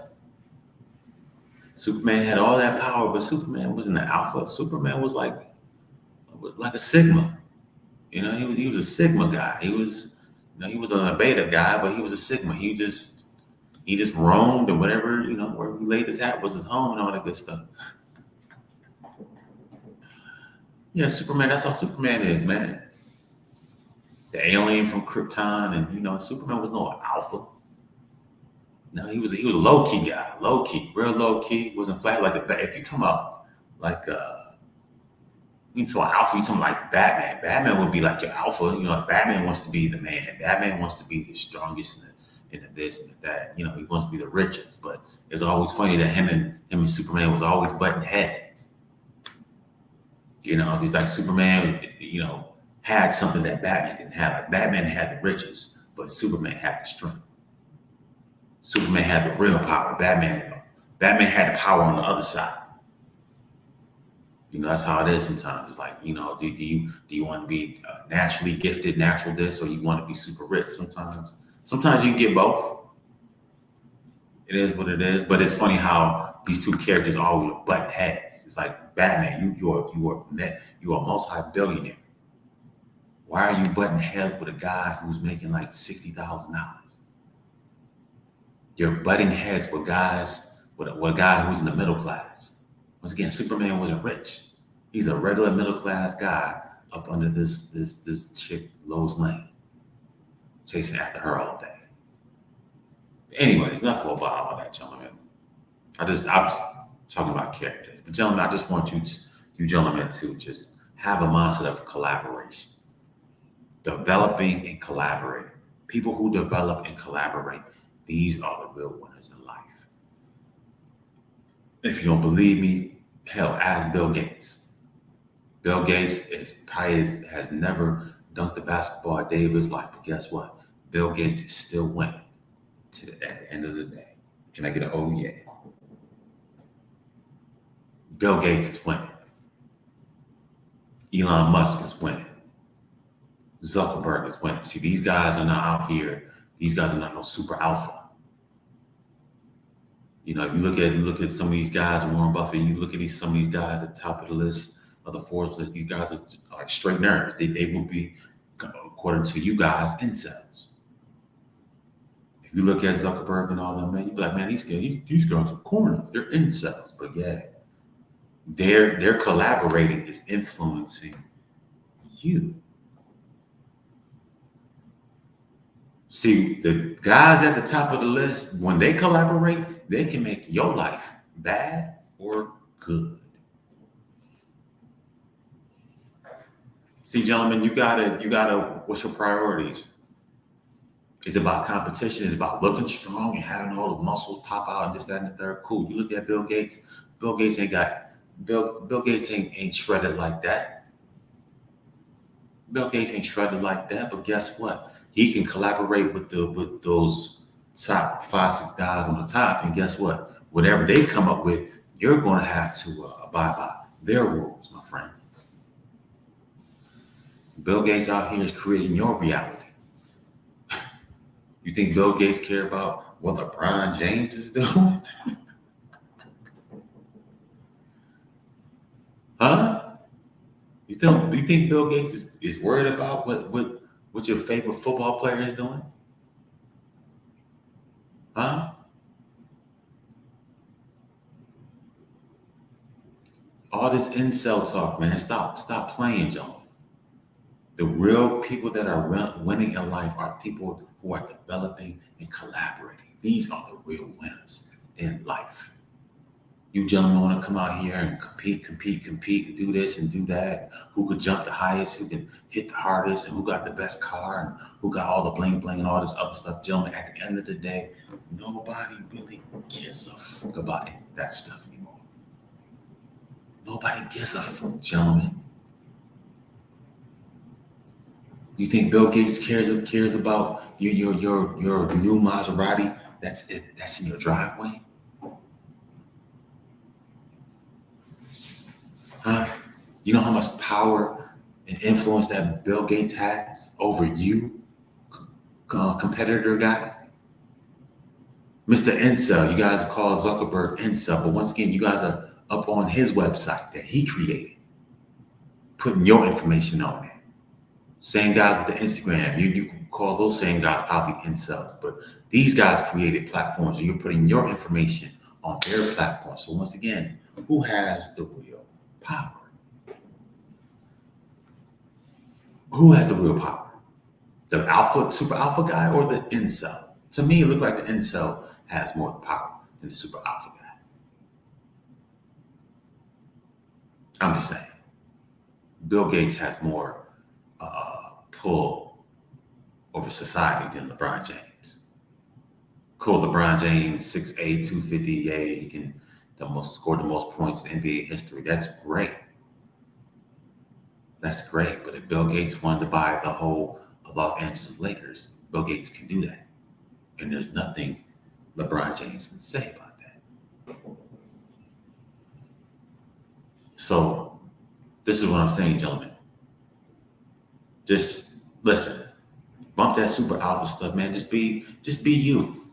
Superman had all that power, but Superman wasn't an alpha. Superman was like a sigma. You know, he was a sigma guy. He was, you know, he was a beta guy, but he was a sigma. He just roamed and whatever, you know, where he laid his hat was his home and all that good stuff. Yeah, Superman, that's how Superman is, man. The alien from Krypton, and you know, Superman was no alpha. No, he was a low key guy, real low key. Wasn't flat like the. If you talking about like you talking about alpha, you talking like Batman. Batman would be like your alpha. You know, Batman wants to be the man. Batman wants to be the strongest and the this and the that. You know, he wants to be the richest. But it's always funny that him and Superman was always butting heads. You know, he's like Superman. You know, had something that Batman didn't have. Like Batman had the riches, but Superman had the strength. Superman had the real power. Batman had the power on the other side. You know, that's how it is sometimes. It's like, you know, do you want to be naturally gifted, natural this, or you want to be super rich? Sometimes you can get both. It is what it is. But it's funny how these two characters always butt heads. It's like Batman, you are a multi-billionaire. Why are you butting heads with a guy who's making like $60,000? You're butting heads with guys, with a guy who's in the middle class. Once again, Superman wasn't rich. He's a regular middle class guy up under this chick, Lois Lane, chasing after her all day. Anyways, enough about all that, gentlemen. I was talking about characters. But gentlemen, I just want you gentlemen to just have a mindset of collaboration. Developing and collaborating. People who develop and collaborate, these are the real winners in life. If you don't believe me, hell, ask Bill Gates. Bill Gates has never dunked the basketball a day of his life, but guess what? Bill Gates is still winning at the end of the day. Can I get an oh yeah? Bill Gates is winning. Elon Musk is winning. Zuckerberg is winning. See, these guys are not out here. These guys are not no super alpha. You know, if you look at some of these guys, Warren Buffett, you look at some of these guys at the top of the list, of the Forbes list, these guys are like straight nerds. They will be, according to you guys, incels. If you look at Zuckerberg and all them, man, you be like, man, these guys are corny. They're incels. But yeah, their collaborating is influencing you. See, the guys at the top of the list, when they collaborate, they can make your life bad or good. See, gentlemen, you gotta, what's your priorities? Is it about competition? Is it about looking strong and having all the muscles pop out and this, that, and the third? Cool. You look at Bill Gates. Bill Gates ain't shredded like that. Bill Gates ain't shredded like that. But guess what? He can collaborate with those top 5-6 guys on the top, and guess what? Whatever they come up with, you're going to have to abide by their rules, my friend. Bill Gates out here is creating your reality. You think Bill Gates care about what LeBron James is doing? Huh? You think Bill Gates is worried about what your favorite football player is doing? Huh? All this incel talk, man. Stop playing, John. The real people that are winning in life are people who are developing and collaborating. These are the real winners in life. You gentlemen want to come out here and compete, and do this and do that. Who could jump the highest, who can hit the hardest, and who got the best car, and who got all the bling bling and all this other stuff. Gentlemen, at the end of the day, nobody really gives a fuck about that stuff anymore. Nobody gives a fuck, gentlemen. You think Bill Gates cares about your new Maserati that's in your driveway? Huh? You know how much power and influence that Bill Gates has over you, competitor guy? Mr. Incel, you guys call Zuckerberg Incel, but once again, you guys are up on his website that he created, putting your information on there. Same guys with the Instagram, you can call those same guys probably incels, but these guys created platforms and you're putting your information on their platform. So once again, who has the real power? Who has the real power? The super alpha guy or the incel? To me, it looked like the incel has more power than the super alpha guy. I'm just saying. Bill Gates has more pull over society than LeBron James. Cool, LeBron James, 6'8", 250, yeah, he can score the most points in NBA history. That's great. That's great. But if Bill Gates wanted to buy the whole Los Angeles Lakers, Bill Gates can do that. And there's nothing LeBron James can say about that. So this is what I'm saying, gentlemen. Just listen. Bump that super alpha stuff, man. Just be you.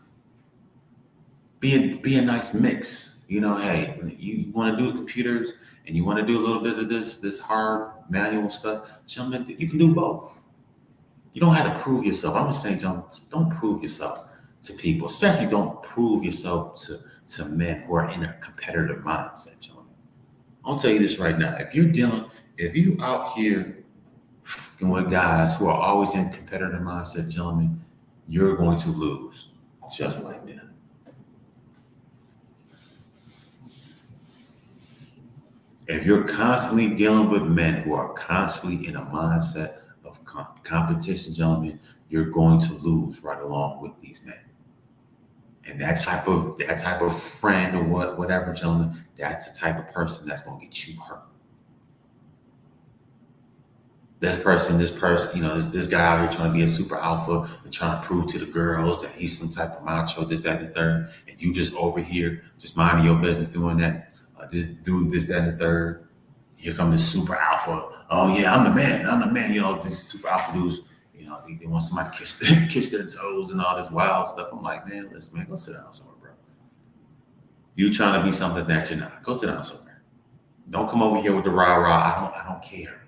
Be a nice mix. You know, hey, you want to do computers and you want to do a little bit of this hard manual stuff, gentlemen, you can do both. You don't have to prove yourself. I'm just saying, gentlemen, don't prove yourself to people, especially don't prove yourself to men who are in a competitive mindset, gentlemen. I'll tell you this right now. If you out here with guys who are always in competitive mindset, gentlemen, you're going to lose just like them. If you're constantly dealing with men who are constantly in a mindset of competition, gentlemen, you're going to lose right along with these men. And that type of friend or whatever, gentlemen, that's the type of person that's gonna get you hurt. This person, this guy out here trying to be a super alpha and trying to prove to the girls that he's some type of macho, this, that, and the third, and you just over here, just minding your business doing that, just do this, that, and the third. Here comes this super alpha. Oh yeah, I'm the man. I'm the man. These super alpha dudes, they want somebody to kiss their toes and all this wild stuff. I'm like, man, listen, man, go sit down somewhere, bro. You trying to be something that you're not. Go sit down somewhere. Don't come over here with the rah-rah. I don't care.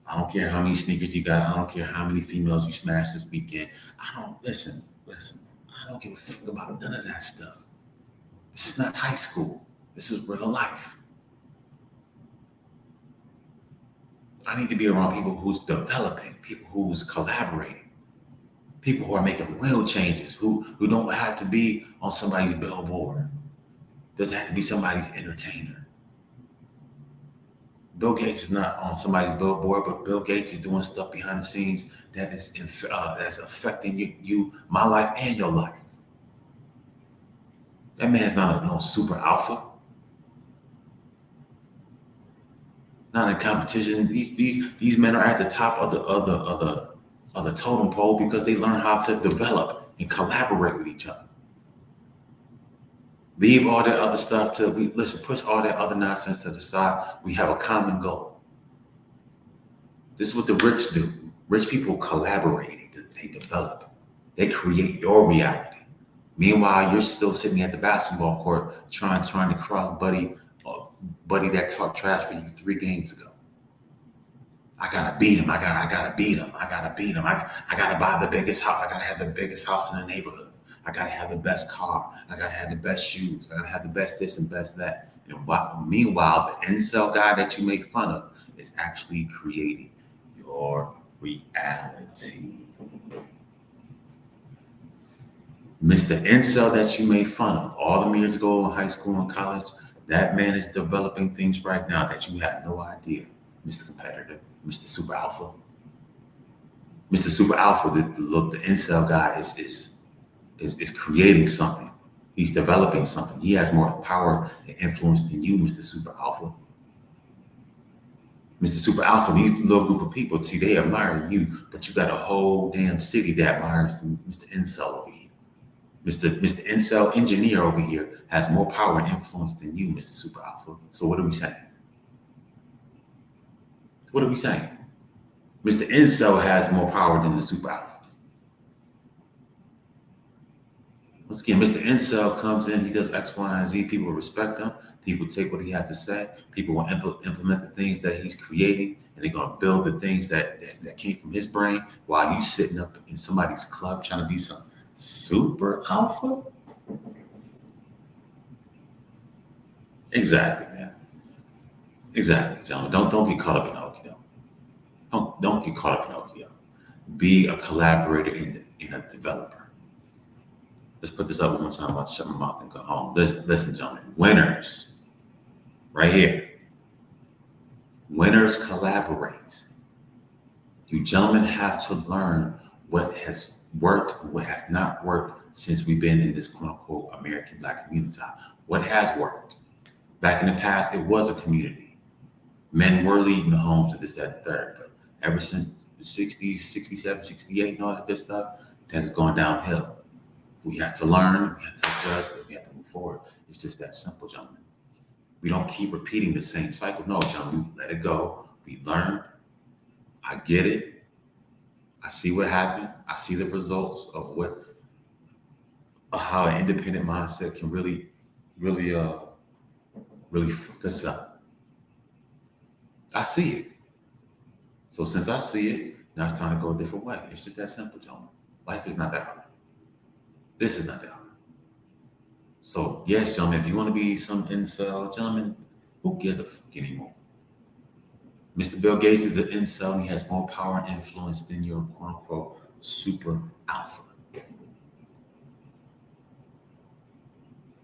I don't care how many sneakers you got. I don't care how many females you smashed this weekend. I don't listen. I don't give a fuck about none of that stuff. This is not high school. This is real life. I need to be around people who's developing, people who's collaborating, people who are making real changes, who don't have to be on somebody's billboard. Doesn't have to be somebody's entertainer. Bill Gates is not on somebody's billboard, but Bill Gates is doing stuff behind the scenes that is that's affecting you, my life, and your life. That man's not no super alpha. Not in competition. These men are at the top of the totem pole because they learn how to develop and collaborate with each other. Leave all that other stuff push all that other nonsense to the side. We have a common goal. This is what the rich do. Rich people collaborate. They develop. They create your reality. Meanwhile, you're still sitting at the basketball court trying to cross buddy that talked trash for you 3 games ago. I gotta beat him. I gotta beat him. I gotta buy the biggest house. I gotta have the biggest house in the neighborhood. I gotta have the best car. I gotta have the best shoes. I gotta have the best this and best that. And meanwhile, the incel guy that you make fun of is actually creating your reality. Mr. Incel that you made fun of all them years ago in high school and college, that man is developing things right now that you had no idea, Mr. Competitor, Mr. Super Alpha. Mr. Super Alpha, the incel guy is creating something. He's developing something. He has more power and influence than you, Mr. Super Alpha. Mr. Super Alpha, these little group of people, see, they admire you, but you got a whole damn city that admires Mr. Incel over here. Mr. Incel engineer over here has more power and influence than you, Mr. Super Alpha. So what are we saying? What are we saying? Mr. Incel has more power than the Super Alpha. Once again, Mr. Incel comes in, he does X, Y, and Z. People respect him. People take what he has to say. People will implement the things that he's creating, and they're going to build the things that came from his brain while you sitting up in somebody's club trying to be some super alpha. Exactly, man. Exactly, gentlemen. Don't get caught up in Okio. Don't get caught up in Okio. Be a collaborator in a developer. Let's put this up one more time. I'll shut my mouth and go home. Listen, gentlemen. Winners, right here. Winners collaborate. You gentlemen have to learn what has worked and what has not worked since we've been in this quote unquote American Black community. What has worked? Back in the past, it was a community. Men were leading the home to this, that, and third. But ever since the 60s, 67, 68, and all that good stuff, that has gone downhill. We have to learn, we have to adjust, we have to move forward. It's just that simple, gentlemen. We don't keep repeating the same cycle. No, gentlemen, we let it go. We learn. I get it. I see what happened. I see the results of how an independent mindset can really fuck us up. I see it. So since I see it, now it's time to go a different way. It's just that simple, gentlemen. Life is not that hard. This is not that hard. So yes, gentlemen, if you want to be some incel, gentlemen, who gives a fuck anymore? Mr. Bill Gates is an incel and he has more power and influence than your quote unquote super alpha.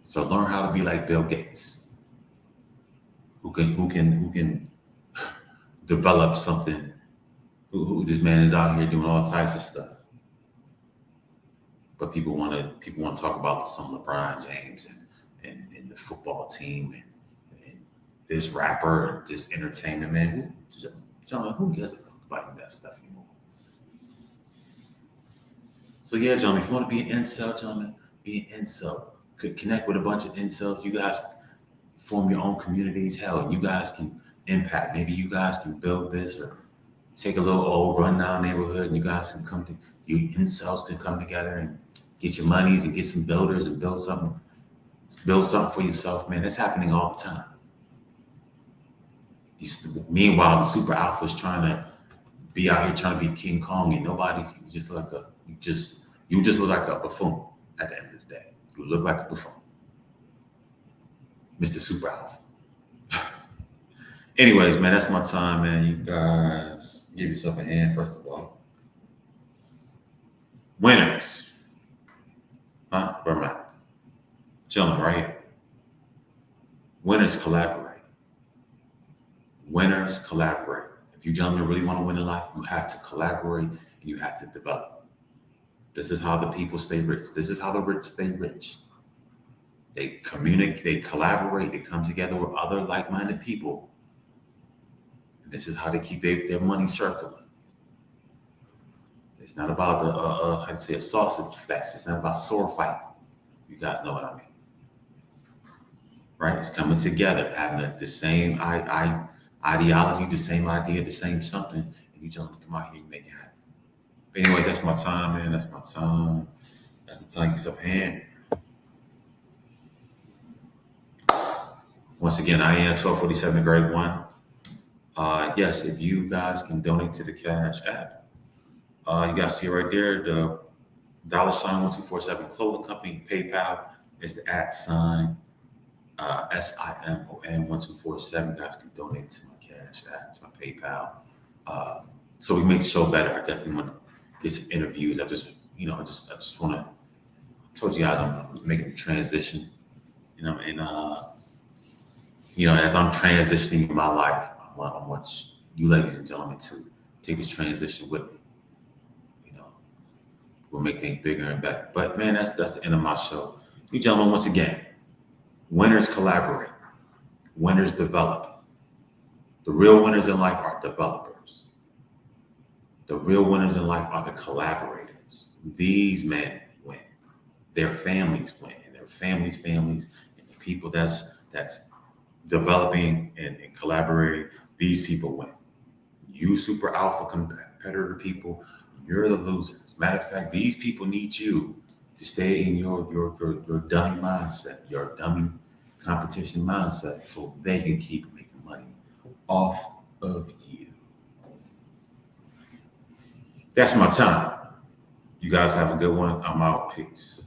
So learn how to be like Bill Gates, who can develop something. Who this man is out here doing all types of stuff. but people want to talk about some LeBron James and the football team and this rapper and this entertainment man. Gentlemen, who gives a fuck about that stuff anymore? So yeah, gentlemen, if you want to be an incel, gentlemen, be an incel. Could connect with a bunch of incels. You guys form your own communities. Hell, you guys can impact. Maybe you guys can build this or take a little old rundown neighborhood and you guys can you incels can come together and get your monies and get some builders and build something for yourself, man. That's happening all the time. Meanwhile, the super alpha is trying to be out here trying to be King Kong and you just look like a buffoon at the end of the day. You look like a buffoon. Mr. Super Alpha. Anyways, man, that's my time, man. You guys give yourself a hand, first of all. Winners. Huh? Where am I? Gentlemen, right here. Winners collaborate. Winners collaborate. If you gentlemen really want to win in life, you have to collaborate and you have to develop. This is how the people stay rich. This is how the rich stay rich. They communicate, they collaborate, they come together with other like-minded people. And this is how they keep their money circling. It's not about a sausage fest. It's not about sword fight. You guys know what I mean. Right? It's coming together, having the same ideology, the same idea, the same something, and you gentlemen come out here and make it happen. But anyways, that's my time, man. That's my time. That's my time. Give yourself a hand. Once again, I am 1247 grade 1. Yes, if you guys can donate to the Cash App, you guys see it right there, the $1247 clothing company. PayPal is the @ SIMON 1247. You guys can donate to my Cash App, to my PayPal. So we make the show better. I definitely want to get some interviews. I just want to. I told you guys I'm making a transition, and as I'm transitioning in my life, I want you, ladies and gentlemen, to take this transition with me. We'll make things bigger and better. But man, that's the end of my show. You gentlemen, once again, winners collaborate. Winners develop. The real winners in life are developers. The real winners in life are the collaborators. These men win. Their families win. And their families, and the people that's developing and collaborating, these people win. You super alpha competitor people, you're the losers. Matter of fact, these people need you to stay in your dummy mindset, your dummy competition mindset, so they can keep making money off of you. That's my time. You guys have a good one. I'm out. Peace.